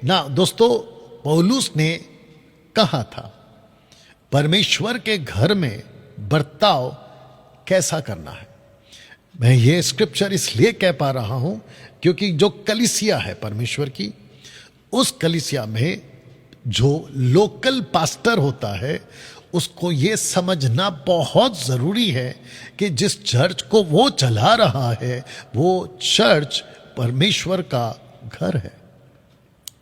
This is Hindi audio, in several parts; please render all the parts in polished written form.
ना दोस्तों, पौलुस ने कहा था परमेश्वर के घर में बर्ताव कैसा करना है। मैं ये स्क्रिप्चर इसलिए कह पा रहा हूं क्योंकि जो कलीसिया है परमेश्वर की, उस कलीसिया में जो लोकल पास्टर होता है उसको ये समझना बहुत जरूरी है कि जिस चर्च को वो चला रहा है वो चर्च परमेश्वर का घर है।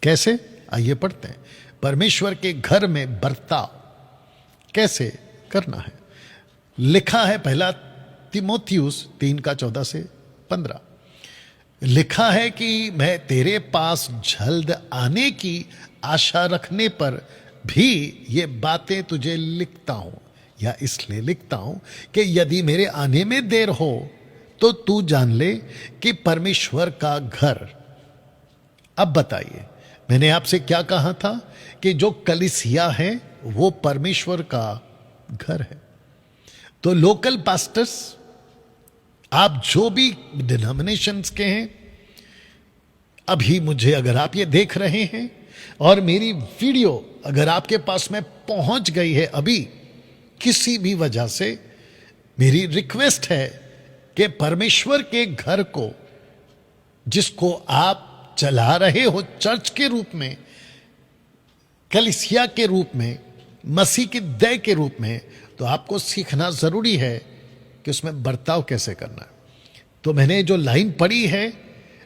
कैसे, आइए पढ़ते हैं। परमेश्वर के घर में बर्ताव कैसे करना है। लिखा है पहला तिमोथियुस 3:14-15। लिखा है कि मैं तेरे पास जल्द आने की आशा रखने पर भी ये बातें तुझे लिखता हूं, या इसलिए लिखता हूं कि यदि मेरे आने में देर हो तो तू जान ले कि परमेश्वर का घर। अब बताइए, मैंने आपसे क्या कहा था कि जो कलीसिया है वो परमेश्वर का घर है। तो लोकल पास्टर्स, आप जो भी डिनोमिनेशंस के हैं, अभी मुझे अगर आप ये देख रहे हैं और मेरी वीडियो अगर आपके पास में पहुंच गई है अभी किसी भी वजह से, मेरी रिक्वेस्ट है कि परमेश्वर के घर को, जिसको आप चला रहे हो चर्च के रूप में, कलीसिया के रूप में, मसीह की देह के रूप में, तो आपको सीखना जरूरी है कि उसमें बर्ताव कैसे करना है। तो मैंने जो लाइन पढ़ी है,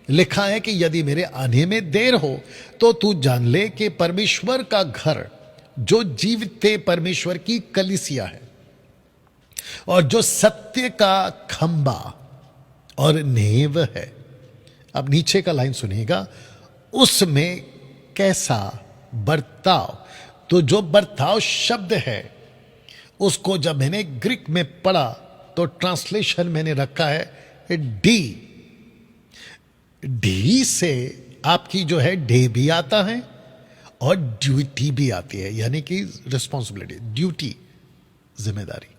लिखा है कि यदि मेरे आने में देर हो तो तू जान ले कि परमेश्वर का घर, जो जीवते परमेश्वर की कलीसिया है और जो सत्य का खंबा और नींव है। अब नीचे का लाइन सुनिएगा, उसमें कैसा बर्ताव। तो जो बर्ताव शब्द है उसको जब मैंने ग्रीक में पढ़ा तो ट्रांसलेशन मैंने रखा है डी से आपकी जो है डे भी आता है और ड्यूटी भी आती है, यानी कि रिस्पॉन्सिबिलिटी, ड्यूटी, जिम्मेदारी।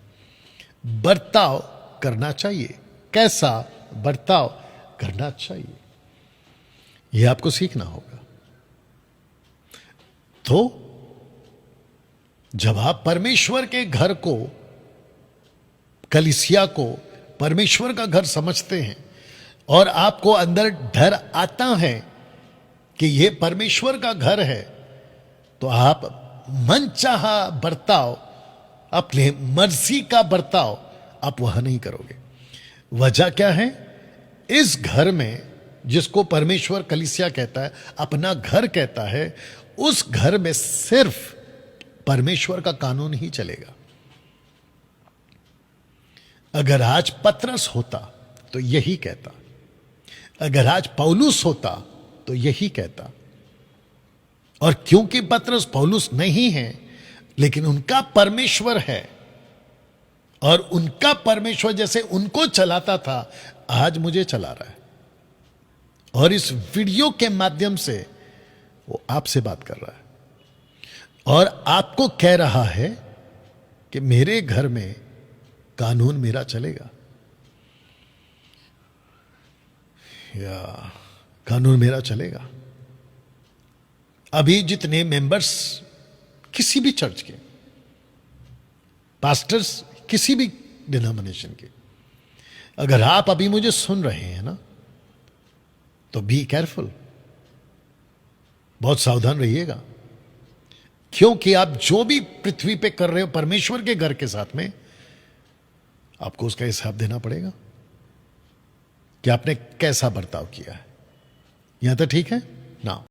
बर्ताव करना चाहिए, कैसा बर्ताव करना चाहिए, यह आपको सीखना होगा। तो जब आप परमेश्वर के घर को, कलीसिया को परमेश्वर का घर समझते हैं और आपको अंदर डर आता है कि यह परमेश्वर का घर है, तो आप मनचाहा बर्ताव, अपने मर्जी का बर्ताव आप वह नहीं करोगे। वजह क्या है? इस घर में, जिसको परमेश्वर कलीसिया कहता है, अपना घर कहता है, उस घर में सिर्फ परमेश्वर का कानून ही चलेगा। अगर आज पतरस होता तो यही कहता, अगर आज पौलुस होता तो यही कहता। और क्योंकि पतरस पौलुस नहीं है, लेकिन उनका परमेश्वर है और उनका परमेश्वर जैसे उनको चलाता था, आज मुझे चला रहा है। और इस वीडियो के माध्यम से वो आपसे बात कर रहा है और आपको कह रहा है कि मेरे घर में कानून मेरा चलेगा, या कानून मेरा चलेगा। अभी जितने मेंबर्स किसी भी चर्च के, पास्टर्स किसी भी डिनोमिनेशन के, अगर आप अभी मुझे सुन रहे हैं ना, तो बी केयरफुल, बहुत सावधान रहिएगा। क्योंकि आप जो भी पृथ्वी पे कर रहे हो परमेश्वर के घर के साथ में, आपको उसका हिसाब देना पड़ेगा कि आपने कैसा बर्ताव किया है। यहां तक ठीक है ना?